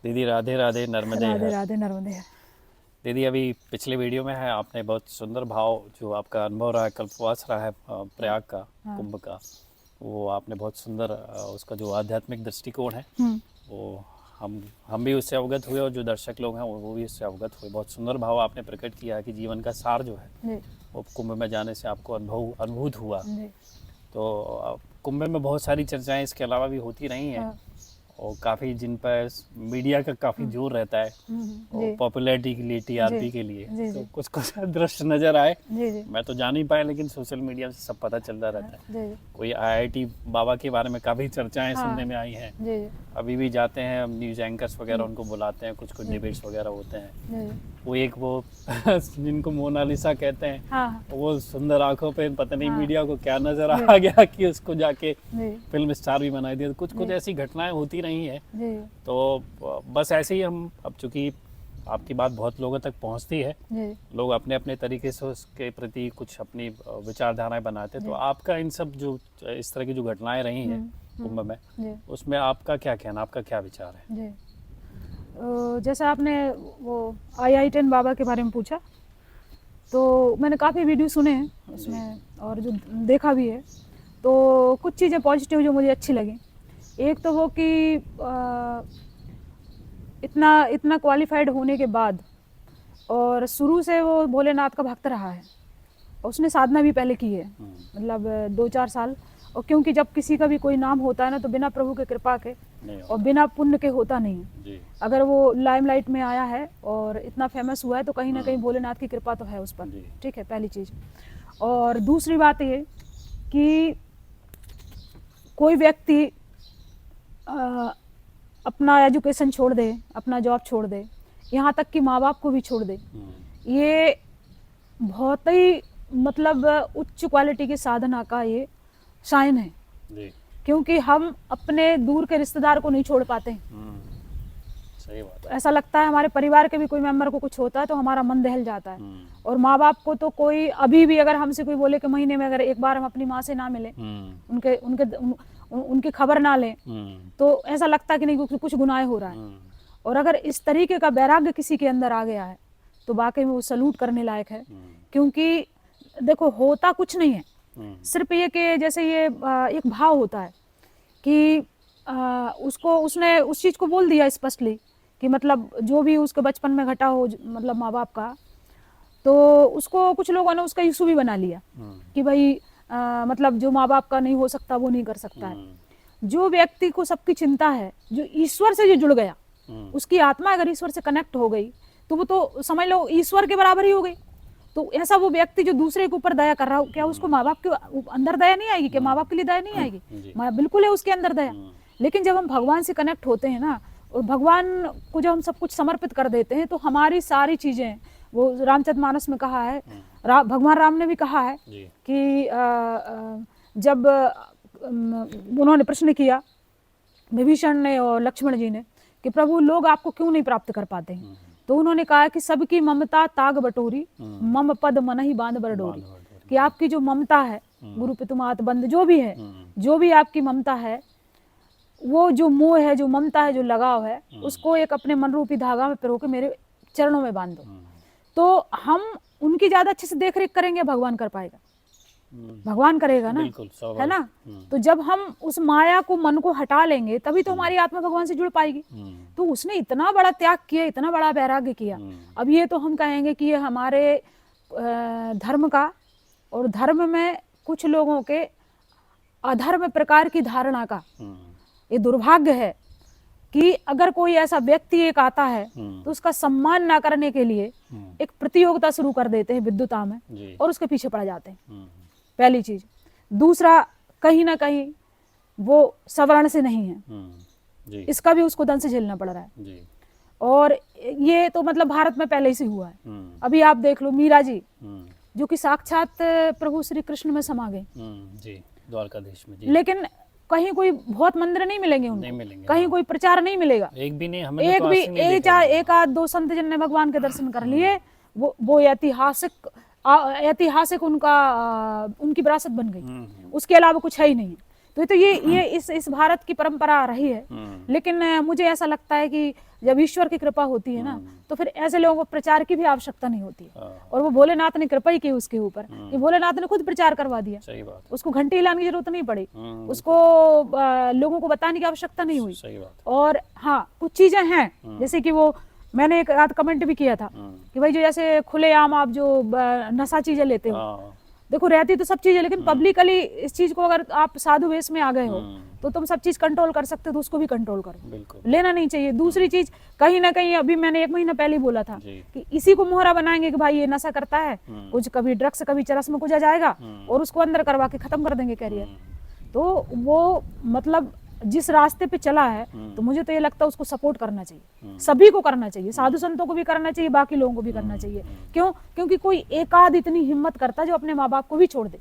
दीदी राधे राधे, नर्मदे राधे हर। राधे नर्मदे हर। दीदी अभी पिछले वीडियो में है आपने बहुत सुंदर भाव जो आपका अनुभव रहा है, कल्पवास रहा है प्रयाग का, हाँ। कुंभ का, वो आपने बहुत सुंदर उसका जो आध्यात्मिक दृष्टिकोण है वो हम भी उससे अवगत हुए और जो दर्शक लोग हैं वो भी उससे अवगत हुए। बहुत सुंदर भाव आपने प्रकट किया है कि जीवन का सार जो है जी वो कुंभ में जाने से आपको अनुभूत हुआ। जी। तो कुंभ में बहुत सारी चर्चाएं इसके अलावा भी होती रही हैं हाँ। और काफ़ी जिन पर मीडिया का काफ़ी जोर रहता है और जी पॉपुलैरिटी के लिए, जी टीआरपी के लिए, जी तो जी कुछ कुछ दृश्य नज़र आए। जी जी मैं तो जान नहीं पाया लेकिन सोशल मीडिया से सब पता चलता हाँ, रहता है। जी जी कोई आईआईटी बाबा के बारे में काफ़ी चर्चाएं हाँ सुनने में आई हैं। जी जी अभी भी जाते हैं न्यूज़ एंकर्स वगैरह उनको बुलाते हैं, कुछ कुछ जी डिबेट्स वगैरह होते हैं। जी वो एक वो जिनको मोनालिसा कहते हैं, हाँ वो सुंदर आंखों पे पता नहीं हाँ मीडिया को क्या नज़र जी आ गया कि उसको जाके जी फिल्म स्टार भी बना दिया। कुछ कुछ जी ऐसी घटनाएं होती रही हैं। जी तो बस ऐसे ही हम, अब चूँकि आपकी बात बहुत लोगों तक पहुंचती है, जी लोग अपने अपने तरीके से उसके प्रति कुछ अपनी विचारधाराएं बनाते हैं। तो आपका इन सब जो इस तरह की जो घटनाएं रही हैं कुंभ में, जी उसमें आपका क्या कहना, आपका क्या विचार है? जी। जैसे आपने वो IITN बाबा के बारे में पूछा, तो मैंने काफ़ी वीडियो सुने हैं उसमें और जो देखा भी है, तो कुछ चीज़ें पॉजिटिव जो मुझे अच्छी लगी। एक तो वो कि इतना इतना क्वालिफाइड होने के बाद और शुरू से वो भोलेनाथ का भक्त रहा है और उसने साधना भी पहले की है, मतलब 2-4 साल। और क्योंकि जब किसी का भी कोई नाम होता है ना, तो बिना प्रभु के कृपा के नहीं और बिना पुण्य के होता नहीं है। जी। अगर वो लाइमलाइट में आया है और इतना फेमस हुआ है तो कहीं ना कहीं भोलेनाथ की कृपा तो है उस पर। जी। ठीक है, पहली चीज़। और दूसरी बात ये कि कोई व्यक्ति अपना एजुकेशन छोड़ दे, अपना जॉब छोड़ दे, यहाँ तक कि माँ बाप को भी छोड़ दे, ये बहुत ही मतलब उच्च क्वालिटी की साधना का ये साइन है। जी। क्योंकि हम अपने दूर के रिश्तेदार को नहीं छोड़ पाते हैं। सही बात तो ऐसा लगता है हमारे परिवार के भी कोई मेंबर को कुछ होता है तो हमारा मन दहल जाता है। और माँ बाप को तो कोई अभी भी अगर हमसे कोई बोले कि महीने में अगर एक बार हम अपनी माँ से ना मिले, उनकी खबर ना लें, तो ऐसा लगता है कि नहीं कुछ गुनाह हो रहा है। और अगर इस तरीके का वैराग्य किसी के अंदर आ गया है तो वाकई में वो सलूट करने लायक है। क्योंकि देखो होता कुछ नहीं है, सिर्फ ये कि जैसे ये एक भाव होता है कि उसने उस चीज़ को बोल दिया स्पष्टली कि मतलब जो भी उसके बचपन में घटा हो, मतलब माँ बाप का, तो उसको कुछ लोगों ने उसका इशू भी बना लिया कि भाई मतलब जो माँ बाप का नहीं हो सकता वो नहीं कर सकता है। जो व्यक्ति को सबकी चिंता है, जो ईश्वर से जो जुड़ गया, उसकी आत्मा अगर ईश्वर से कनेक्ट हो गई तो वो तो समझ लो ईश्वर के बराबर ही हो गई। तो ऐसा वो व्यक्ति जो दूसरे के ऊपर दया कर रहा हो, क्या उसको माँ बाप के अंदर दया नहीं आएगी? क्या माँ बाप के लिए दया नहीं आएगी? बिल्कुल है उसके अंदर दया। लेकिन जब हम भगवान से कनेक्ट होते हैं ना, और भगवान को जब हम सब कुछ समर्पित कर देते हैं, तो हमारी सारी चीजें, वो रामचरितमानस में कहा है, भगवान राम ने भी कहा है कि जब उन्होंने प्रश्न किया विभीषण ने और लक्ष्मण जी ने कि प्रभु लोग आपको क्यों नहीं प्राप्त कर पाते हैं, तो उन्होंने कहा कि सबकी ममता ताग बटोरी, मम पद मन ही बांध बर डोरी। कि आपकी जो ममता है, गुरु पितुमात बंद जो भी है, जो भी आपकी ममता है, वो जो मोह है, जो ममता है, जो लगाव है, उसको एक अपने मन रूपी धागा में पिरो के मेरे चरणों में बांध दो। तो हम उनकी ज्यादा अच्छे से देख रेख करेंगे, भगवान कर पाएगा, भगवान करेगा ना, है ना। तो जब हम उस माया को, मन को हटा लेंगे, तभी तो हमारी आत्मा भगवान से जुड़ पाएगी। तो उसने इतना बड़ा त्याग किया, इतना बड़ा वैराग्य किया। अब ये तो हम कहेंगे कि ये हमारे धर्म का, और धर्म में कुछ लोगों के अधर्म प्रकार की धारणा का ये दुर्भाग्य है कि अगर कोई ऐसा व्यक्ति एक आता है तो उसका सम्मान ना करने के लिए एक प्रतियोगिता शुरू कर देते हैं विद्वता में और उसके पीछे पड़ जाते हैं, पहली चीज। दूसरा, कहीं ना कहीं वो सवर्ण से नहीं है, इसका भी उसको दंड से झेलना पड़ रहा है। और ये तो मतलब भारत में पहले ही से हुआ है। अभी आप देख लो मीरा जी, जो कि साक्षात प्रभु श्री कृष्ण में समा गए द्वारकाधीश में, लेकिन कहीं कोई बहुत मंदिर नहीं मिलेंगे उनको, नहीं मिलेंगे, कहीं कोई प्रचार नहीं मिलेगा, एक भी नहीं, हमें एक तो भी एक आध दो संत जिनने भगवान के दर्शन कर लिए, वो ऐतिहासिक उनका उनकी विरासत बन गई। उसके अलावा कुछ है ही नहीं। तो ये इस भारत की परंपरा रही है। लेकिन मुझे ऐसा लगता है कि जब ईश्वर की कृपा होती है ना, तो फिर ऐसे लोगों को प्रचार की भी आवश्यकता नहीं होती है। और वो भोलेनाथ ने कृपा ही की उसके ऊपर कि भोलेनाथ ने खुद प्रचार करवा दिया। सही बात। उसको घंटी हिलाने की जरूरत नहीं पड़ी, उसको लोगों को बताने की आवश्यकता नहीं हुई। सही बात। और हाँ, कुछ चीजें हैं जैसे कि वो मैंने एक आध कमेंट भी किया था कि भाई जो जैसे खुलेआम आप जो नशा चीजें लेते हो, देखो रहती तो सब चीजें, लेकिन पब्लिकली इस चीज को अगर आप साधु वेश में आ गए हो तो तुम सब चीज कंट्रोल कर सकते हो, तो उसको भी कंट्रोल करो, बिल्कुल लेना नहीं चाहिए। दूसरी चीज कहीं ना कहीं, अभी मैंने 1 महीना पहले ही बोला था कि इसी को मोहरा बनाएंगे कि भाई ये नशा करता है, कुछ कभी ड्रग्स कभी चरस में कुछ आ जाएगा और उसको अंदर करवा के खत्म कर देंगे कैरियर। तो वो मतलब जिस रास्ते पे चला है, तो मुझे तो ये लगता है उसको सपोर्ट करना चाहिए, सभी को करना चाहिए, साधु संतों को भी करना चाहिए, बाकी लोगों को भी करना चाहिए। क्यों? क्योंकि कोई एक आध इतनी हिम्मत करता जो अपने माँ बाप को भी छोड़ दे,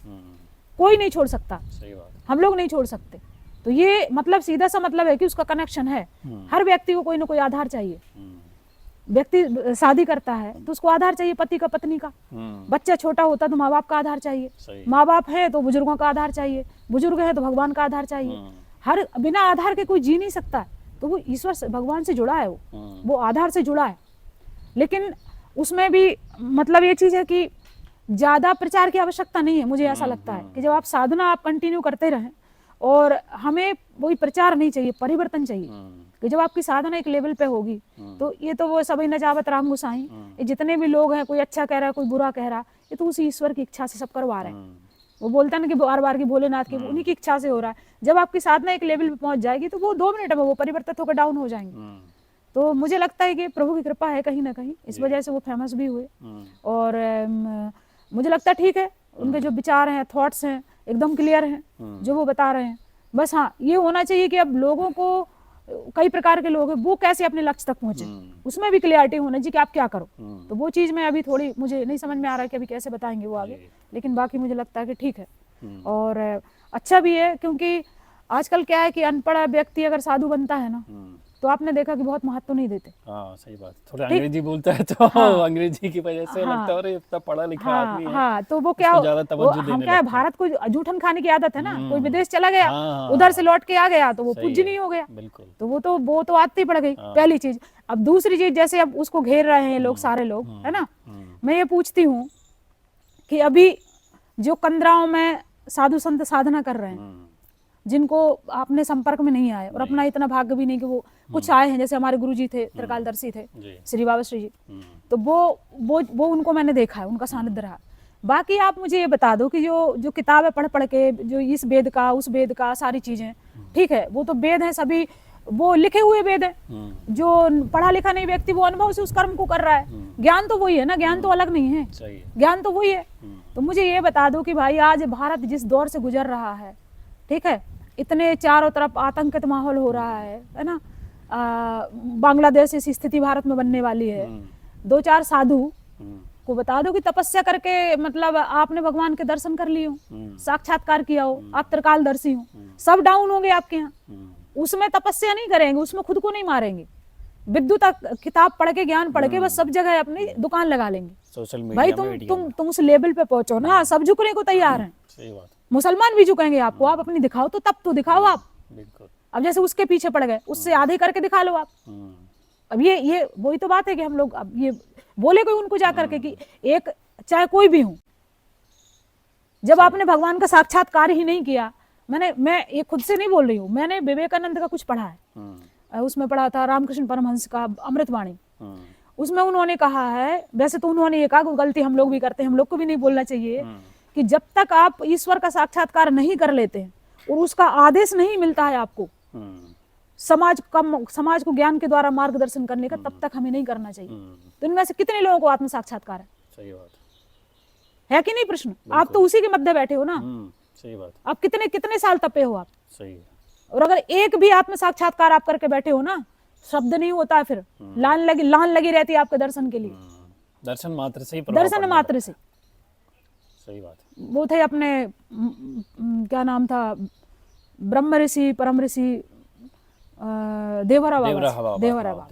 कोई नहीं छोड़ सकता। सही बात। हम लोग नहीं छोड़ सकते। तो ये मतलब सीधा सा मतलब है कि उसका कनेक्शन है। हर व्यक्ति को कोई ना कोई आधार चाहिए। व्यक्ति शादी करता है तो उसको आधार चाहिए, पति का, पत्नी का। बच्चा छोटा होता तो माँ बाप का आधार चाहिए, माँ बाप है तो बुजुर्गों का आधार चाहिए, बुजुर्ग है तो भगवान का आधार चाहिए। हर बिना आधार के कोई जी नहीं सकता है। तो वो ईश्वर से, भगवान से जुड़ा है, वो आधार से जुड़ा है। लेकिन उसमें भी मतलब ये चीज है कि ज्यादा प्रचार की आवश्यकता नहीं है। मुझे ऐसा लगता है कि जब आप साधना आप कंटिन्यू करते रहें, और हमें वही प्रचार नहीं चाहिए, परिवर्तन चाहिए। कि जब आपकी साधना एक लेवल पे होगी, तो ये तो वो सभी नजावत राम गोसाई, ये जितने भी लोग हैं, कोई अच्छा कह रहा है कोई बुरा कह रहा है, ये तो उसी ईश्वर की इच्छा से सब करवा रहे हैं। वो बोलता है ना कि बार बार की भोलेनाथ की, उन्हीं की इच्छा से हो रहा है। जब आपकी साधना एक लेवल पे पहुंच जाएगी तो वो 2 मिनट में वो परिवर्तित होकर डाउन हो जाएंगे। तो मुझे लगता है कि प्रभु की कृपा है कहीं ना कहीं, इस वजह से वो फेमस भी हुए। और मुझे लगता है ठीक है, उनके जो विचार हैं, थॉट्स हैं, एकदम क्लियर हैं जो वो बता रहे हैं। बस हाँ, ये होना चाहिए कि अब लोगों को, कई प्रकार के लोग हैं, वो कैसे अपने लक्ष्य तक पहुंचे, उसमें भी क्लियरिटी होना चाहिए कि आप क्या करो। तो वो चीज में अभी थोड़ी मुझे नहीं समझ में आ रहा है कि अभी कैसे बताएंगे वो आगे, लेकिन बाकी मुझे लगता है कि ठीक है। और अच्छा भी है, क्योंकि आजकल क्या है कि अनपढ़ व्यक्ति अगर साधु बनता है ना, तो आपने देखा कि बहुत महत्व नहीं देते। हाँ सही बात। थोड़ा अंग्रेजी बोलता है तो अंग्रेजी की वजह से लगता है अरे इतना पढ़ा लिखा आदमी है। हाँ, तो वो क्या, हम क्या है, भारत को जूठन खाने की आदत है ना। कोई विदेश चला गया, उधर से लौट के आ गया तो वो पूज्य नहीं हो गया। बिल्कुल। तो वो तो आदत ही पड़ गई, पहली चीज। अब दूसरी चीज, जैसे अब उसको घेर रहे हैं लोग, सारे लोग, है ना। मैं ये पूछती हूँ कि अभी जो कंदराओं में साधु संत साधना कर रहे हैं, जिनको आपने संपर्क में नहीं आए, और अपना इतना भाग्य भी नहीं कि वो कुछ आए हैं, जैसे हमारे गुरुजी थे, त्रिकालदर्शी थे, श्री बाबा श्री जी, तो वो उनको मैंने देखा है, उनका सानिध्य रहा। बाकी आप मुझे ये बता दो कि जो किताबें पढ़ पढ़ के, जो इस वेद का उस वेद का सारी चीजें, ठीक है, वो तो वेद है सभी, वो लिखे हुए वेद है। जो पढ़ा लिखा नहीं व्यक्ति, वो अनुभव से उस कर्म को कर रहा है। ज्ञान तो वही है ना, ज्ञान तो अलग नहीं है, ज्ञान तो वही है। तो मुझे ये बता दो कि भाई आज भारत जिस दौर से गुजर रहा है, ठीक है, इतने चारों तरफ आतंकित माहौल हो रहा है ना। बांग्लादेश ऐसी स्थिति भारत में बनने वाली है। 2-4 साधु को बता दो कि तपस्या करके, मतलब आपने भगवान के दर्शन कर लिए हो, साक्षात्कार किया हो, आप त्रिकालदर्शी हो, सब डाउन होंगे आपके यहाँ। उसमें तपस्या नहीं करेंगे, उसमें खुद को नहीं मारेंगे, विद्युत किताब पढ़ के, ज्ञान पढ़ के, बस सब जगह अपनी दुकान लगा लेंगे। सोशल मीडिया भाई तुम उस लेवल पे पहुंचो ना, सब झुकने को तैयार हैं। सही बात। मुसलमान भी झुकेंगे आपको, आप अपनी दिखाओ तो, तब तो दिखाओ आप। बिल्कुल। अब जैसे उसके पीछे पड़ गए, उससे आधे करके दिखा लो आप। अब ये वही तो बात है कि हम लोग अब ये बोले कोई उनको जा करके कि एक, चाहे कोई भी हो, जब आपने भगवान का साक्षात्कार ही नहीं किया। मैं ये खुद से नहीं बोल रही हूँ, मैंने विवेकानंद का कुछ पढ़ा है, उसमें पढ़ा था रामकृष्ण परमहंस का अमृतवाणी। उसमें उन्होंने कहा है, वैसे तो उन्होंने ये कहा, गलती हम लोग भी करते हैं, हम लोग को भी नहीं बोलना चाहिए, कि जब तक आप ईश्वर का साक्षात्कार नहीं कर लेते हैं और उसका आदेश नहीं मिलता है आपको समाज को ज्ञान के द्वारा मार्गदर्शन करने का, तब तक हमें नहीं करना चाहिए। तो इनमें से कितने लोगों को आत्म साक्षात्कार है? सही बात है कि नहीं प्रश्न? आप तो उसी के मध्य बैठे हो ना। सही बात। आप कितने साल तपे हो आप? सही है। और अगर एक भी आत्म साक्षात्कार आप करके बैठे हो ना, शब्द नहीं होता है, फिर लान लगी रहती है आपके दर्शन के लिए। दर्शन मात्र से ही, दर्शन मात्र से। सही बात। वो थे अपने क्या नाम था, ब्रह्म ऋषि, परम ऋषि, देवरा बाबा।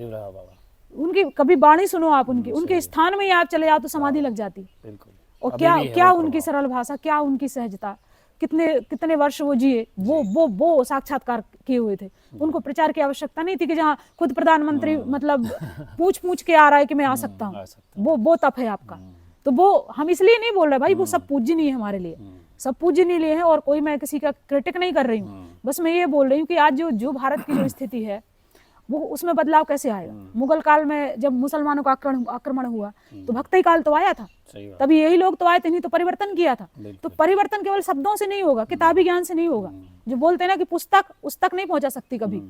उनकी कभी वाणी सुनो आप, उनके स्थान में ही आप चले जाओ तो समाधि लग जाती। बिल्कुल। और क्या उनकी सरल भाषा, क्या उनकी सहजता, कितने कितने वर्ष वो जिए, वो साक्षात्कार किए हुए थे। उनको प्रचार की आवश्यकता नहीं थी कि जहाँ खुद प्रधानमंत्री मतलब पूछ के आ रहा है कि मैं आ सकता हूँ, वो तप है आपका। तो वो हम इसलिए नहीं बोल रहे भाई, वो सब पूजनीय है हमारे लिए, सब पूजनीय है, और कोई मैं किसी का क्रिटिक नहीं कर रही हूँ। बस मैं ये बोल रही हूँ कि आज जो भारत की जो स्थिति है वो उसमें बदलाव कैसे आएगा। मुगल काल में जब मुसलमानों का आक्रमण हुआ तो भक्ति काल तो आया था, तभी यही लोग तो आए थे, नहीं तो परिवर्तन किया था। तो परिवर्तन केवल शब्दों से नहीं होगा, किताबी ज्ञान से नहीं होगा। जो बोलते हैं ना कि पुस्तक उस तक नहीं पहुंचा सकती कभी,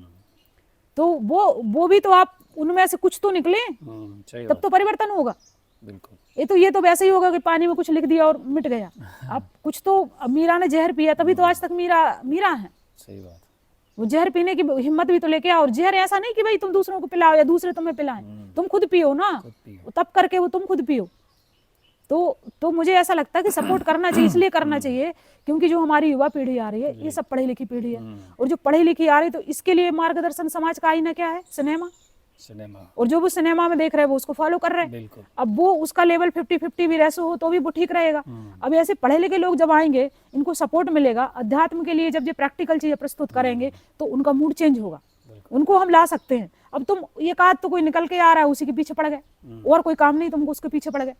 तो वो भी तो आप उनमें से कुछ तो निकले तब तो परिवर्तन होगा। बिल्कुल। ये तो वैसे ही होगा कि पानी में कुछ लिख दिया और मिट गया। अब कुछ तो, मीरा ने जहर पिया तभी तो आज तक मीरा है। सही बात। वो जहर पीने की हिम्मत भी तो लेके आओ, और जहर ऐसा नहीं कि भाई तुम दूसरों को पिलाओ या दूसरे तुम्हें पिलाएं, तुम खुद पियो ना, तब करके वो तुम खुद पियो। तो मुझे ऐसा लगता है कि सपोर्ट करना चाहिए, इसलिए करना चाहिए क्योंकि जो हमारी युवा पीढ़ी आ रही है ये सब पढ़ी लिखी पीढ़ी है, और जो पढ़ी लिखी आ रही है तो इसके लिए मार्गदर्शन समाज का आईना क्या है? सिनेमा। और जो वो सिनेमा में देख रहे हैं वो उसको फॉलो कर रहे हैं। अब वो उसका लेवल 50-50 भी रेसो हो तो भी वो ठीक रहेगा। अब ऐसे पढ़े लिखे लोग जब आएंगे, इनको सपोर्ट मिलेगा अध्यात्म के लिए, जब ये प्रैक्टिकल चीजें प्रस्तुत करेंगे तो उनका मूड चेंज होगा, उनको हम ला सकते हैं। अब तुम एक आध तो कोई निकल के आ रहा है उसी के पीछे पड़ गए, और कोई काम नहीं तुमको उसके पीछे पड़ गए।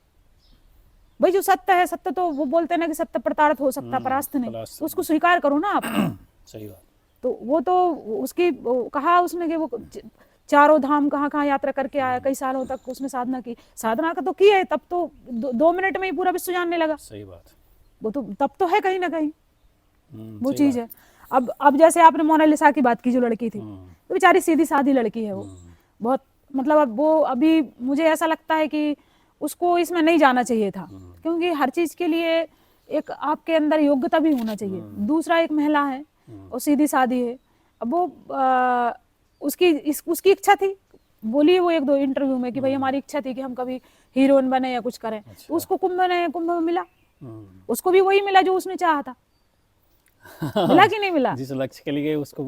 भाई जो सत्य है, सत्य तो वो बोलते हैं ना कि सत्य प्रताड़ित हो सकता परास्त नहीं, तो उसको स्वीकार करो ना आप। सही बात। तो वो तो उसकी कहा उसने कि वो चारों धाम कहाँ यात्रा करके आया, कई सालों तक उसने साधना की, साधना का तो की है, तब तो 2 मिनट में ही पूरा विश्व जानने लगा। सही बात। वो तो तब तो है कहीं ना कहीं वो चीज है। अब जैसे आपने मोनालिसा की बात की, जो लड़की थी तो बेचारी सीधी सादी लड़की है, वो बहुत मतलब अब वो अभी मुझे ऐसा लगता है कि उसको इसमें नहीं जाना चाहिए था, क्योंकि हर चीज के लिए एक आपके अंदर योग्यता भी होना चाहिए। दूसरा, एक महिला है और सीधी सादी है। अब वो उसकी इच्छा थी, बोली वो 1-2 इंटरव्यू में कि भाई हमारी इच्छा थी कि हम कभी हीरोइन बने या कुछ करें। अच्छा। तो उसको कुंभ में मिला, उसको भी वही मिला जो उसने चाहा था। मिला कि नहीं मिला? जिस लक्ष्य के लिए उसको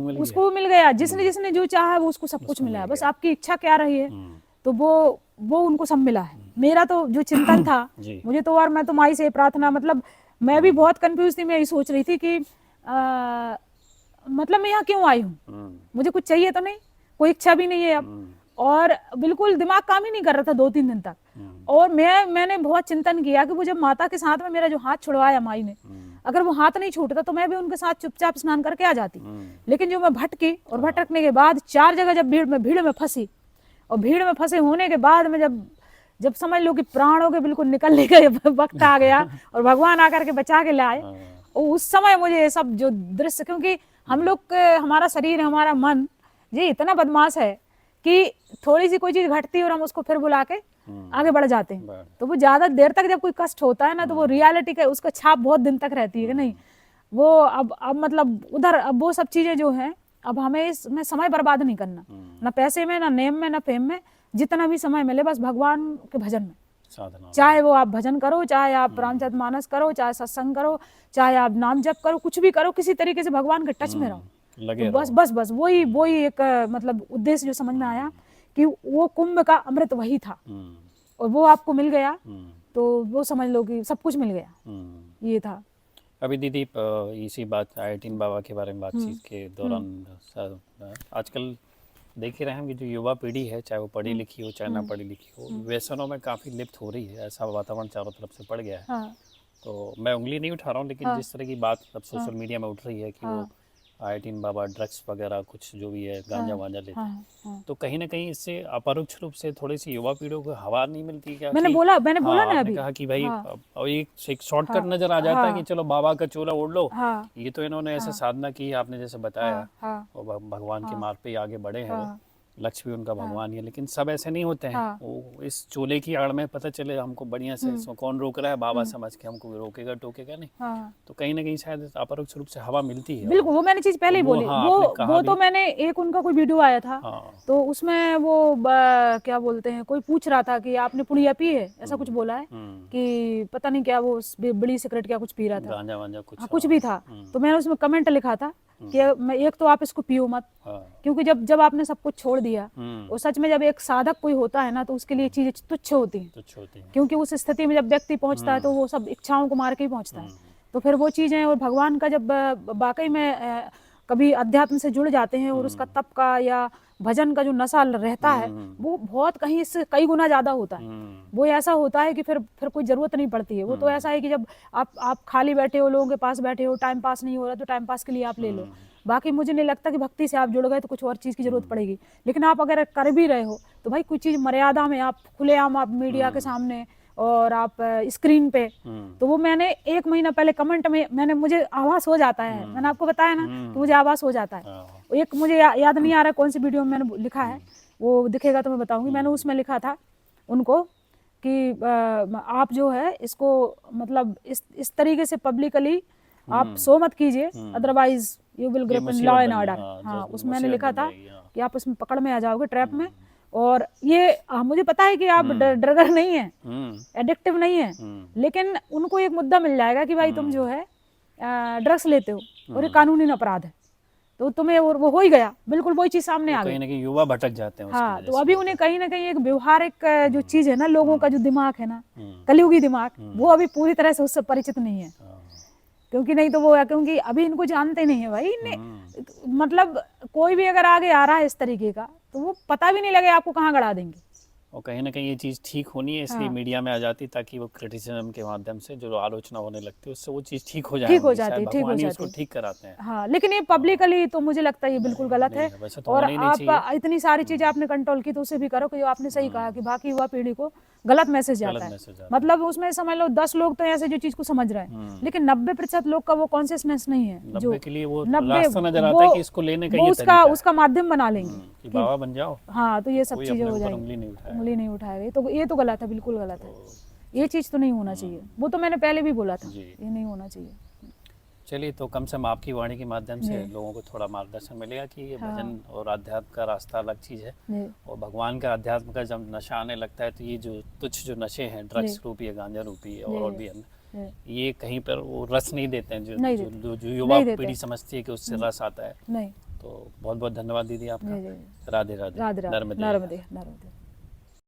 मिल गया। जिसने जो चाहा वो उसको सब कुछ मिला है। बस आपकी इच्छा क्या रही है, तो वो उनको सब मिला है। मेरा तो जो चिंतन था मुझे तो, और मैं तो माई से प्रार्थना, मतलब मैं भी बहुत कंफ्यूज थी। मैं यही सोच रही थी कि मतलब मैं यहाँ क्यों आई हूँ, मुझे कुछ चाहिए तो नहीं, कोई इच्छा भी नहीं है अब, और बिल्कुल दिमाग काम ही नहीं कर रहा था 2-3 दिन तक। और मैंने बहुत चिंतन किया कि वो जब माता के साथ में मेरा जो हाथ छुड़वाया माई ने, अगर वो हाथ नहीं छूटता तो मैं भी उनके साथ चुपचाप स्नान करके आ जाती। लेकिन जो मैं भटकी, और भटकने के बाद 4 जगह जब भीड़ में फंसी, और भीड़ में फंसे होने के बाद में जब समझ लो कि प्राणों के बिल्कुल निकलने का वक्त आ गया और भगवान आकर के बचा के लाए, और उस समय मुझे ये सब जो दृश्य, क्योंकि हम लोग हमारा शरीर, हमारा मन ये इतना बदमाश है कि थोड़ी सी कोई चीज घटती है और हम उसको फिर बुला के आगे बढ़ जाते हैं। तो वो ज्यादा देर तक जब कोई कष्ट होता है ना, तो वो रियलिटी का उसका छाप बहुत दिन तक रहती है कि नहीं वो अब मतलब उधर, अब वो सब चीजें जो हैं, अब हमें इसमें समय बर्बाद नहीं करना, ना पैसे में, ना नेम में, ना फेम में। जितना भी समय मिले बस भगवान के भजन में, चाहे वो आप भजन करो, चाहे आप रामचरितमानस करो, चाहे सत्संग करो, चाहे आप नाम जप करो, कुछ भी करो, किसी तरीके से भगवान के टच में रहो। तो बस वही एक मतलब उद्देश्य जो समझ में आया कि वो कुंभ का अमृत वही था, और वो आपको मिल गया, तो वो समझ लो कि सब कुछ मिल गया। ये था। अभी दीदी इसी बात आयटीन बाबा के बारे में बातचीत के दौरान आजकल देख ही रहे हैं कि जो युवा पीढ़ी है, चाहे वो पढ़ी लिखी हो चाहे ना पढ़ी लिखी हो, व्यसनों में काफ़ी लिप्त हो रही है। ऐसा वातावरण चारों तरफ से पड़ गया है। हाँ। तो मैं उंगली नहीं उठा रहा हूँ, लेकिन जिस तरह की बात अब सोशल मीडिया में उठ रही है कि वो आयटीन बाबा ड्रग्स वगैरह कुछ जो भी है गांजा वांजा लेते हैं, तो कहीं ना कहीं इससे अपरोक्ष रूप से थोड़ी सी युवा पीढ़ियों को हवा नहीं मिलती क्या? मैंने बोला ना अभी, कहा कि भाई एक शॉर्टकट नजर आ जाता है कि चलो बाबा का चोला ओढ़ लो, ये तो इन्होंने ऐसे साधना की, आपने जैसे बताया, और भगवान के मार्ग पे आगे बढ़े हैं, लक्ष्य भी उनका भगवान ही है। लेकिन सब ऐसे नहीं होते हैं। वो इस चोले की आड़ में पता चले हमको बढ़िया से इसमें कौन रोक रहा है, बाबा समझ के हमको रोकेगा टोकेगा नहीं। तो कहीं ना कहीं शायद अपरोक्ष रूप से हवा मिलती है। बिल्कुल, वो मैंने चीज पहले ही बोली। वो तो मैंने एक उनका कोई वीडियो आया था, तो उसमें वो क्या बोलते हैं, कोई पूछ रहा था कि आपने पुड़िया पी है, ऐसा कुछ बोला है कि पता नहीं क्या, वो बड़ी सिगरेट क्या कुछ पी रहा था, गांजा वांजा कुछ भी था। तो मैंने उसमें कमेंट लिखा था कि एक तो आप इसको पियो मत, क्योंकि जब आपने सब कुछ छोड़ दिया, और सच में जब एक साधक कोई होता है ना, तो उसके लिए चीजें तुच्छ होती हैं, क्योंकि उस स्थिति में जब व्यक्ति पहुंचता है तो वो सब इच्छाओं को मार के ही पहुंचता है। तो फिर वो चीज़ें और भगवान का जब वाकई में कभी अध्यात्म से जुड़ जाते हैं और उसका तप का या भजन का जो नशा रहता है वो बहुत कहीं इससे कई गुना ज़्यादा होता है। वो ऐसा होता है कि फिर कोई ज़रूरत नहीं पड़ती है। वो तो ऐसा है कि जब आप खाली बैठे हो, लोगों के पास बैठे हो, टाइम पास नहीं हो रहा तो टाइम पास के लिए आप ले लो। बाकी मुझे नहीं लगता कि भक्ति से आप जुड़ गए तो कुछ और चीज़ की ज़रूरत पड़ेगी। लेकिन आप अगर कर भी रहे हो तो भाई कुछ चीज़ मर्यादा में, आप खुलेआम आप मीडिया के सामने और आप स्क्रीन पे, तो वो मैंने 1 महीना पहले कमेंट में मुझे आभास हो जाता है। मैंने आपको बताया ना कि मुझे आभास हो जाता है। एक मुझे याद नहीं आ रहा कौन सी वीडियो में मैंने लिखा है, वो दिखेगा तो मैं बताऊंगी। मैंने उसमें लिखा था उनको कि आप जो है इसको मतलब इस तरीके से पब्लिकली आप शो मत कीजिए, otherwise you will grip in law and order. हाँ, उसमें मैंने लिखा था कि आप उसमें पकड़ में आ जाओगे, ट्रैप में। और ये मुझे पता है कि आप ड्रगर नहीं है, एडिक्टिव नहीं है, लेकिन उनको एक मुद्दा मिल जाएगा कि भाई तुम जो है ड्रग्स लेते हो और ये कानूनी अपराध है, तो तुम्हें वो हो ही गया, बिल्कुल वही चीज सामने आ गई। कहीं ना कहीं युवा भटक जाते हैं। हाँ, तो अभी उन्हें कहीं ना कहीं एक व्यवहारिक जो चीज है ना, लोगों का जो दिमाग है ना, कलयुगी दिमाग, वो अभी पूरी तरह से उससे परिचित नहीं है। क्योंकि नहीं तो वो है, क्योंकि अभी इनको जानते नहीं है भाई, इन्हें मतलब कोई भी अगर आगे आ रहा है इस तरीके का तो वो पता भी नहीं लगे आपको कहाँ गड़ा देंगे। और कहीं ना कहीं ये चीज़ ठीक होनी है, इसलिए मीडिया में आ जाती, ताकि वो क्रिटिसिज्म के माध्यम से जो आलोचना होने लगती है उससे वो चीज़ ठीक हो जाए, ठीक हो जाती, ठीक हो जाती, उसको ठीक कराते हैं। हाँ, लेकिन ये पब्लिकली तो मुझे लगता है ये बिल्कुल गलत है। और आप इतनी सारी चीजें आपने कंट्रोल की तो उसे भी करो कि जो आपने सही कहा कि बाकी युवा पीढ़ी को गलत मैसेज जाता है। मतलब उसमें समझ लो 10 लोग तो ऐसे जो चीज को समझ रहे हैं, लेकिन 90% लोग का वो कॉन्शियसनेस नहीं है, जो 90 उसका माध्यम बना लेंगे कि बाबा बन जाओ। हाँ, तो ये सब चीजें हो जाएंगी, उंगली नहीं उठाएगी, तो ये तो गलत है, बिल्कुल गलत है। ये चीज तो नहीं होना चाहिए, वो तो मैंने पहले भी बोला था, ये नहीं होना चाहिए। चलिए, तो कम से कम आपकी वाणी के माध्यम से लोगों को थोड़ा मार्गदर्शन मिलेगा कि ये भजन और अध्यात्म का रास्ता अलग चीज़ है, और भगवान का अध्यात्म का जब नशा आने लगता है तो ये जो तुच्छ जो नशे हैं, ड्रग्स रूपी, गांजा रूपी और भी अन्य, ये कहीं पर वो रस नहीं देते हैं जो युवा पीढ़ी समझती है कि उससे रस आता है। नहीं। तो बहुत बहुत धन्यवाद दीदी आपका। राधे राधे। नर्मदे।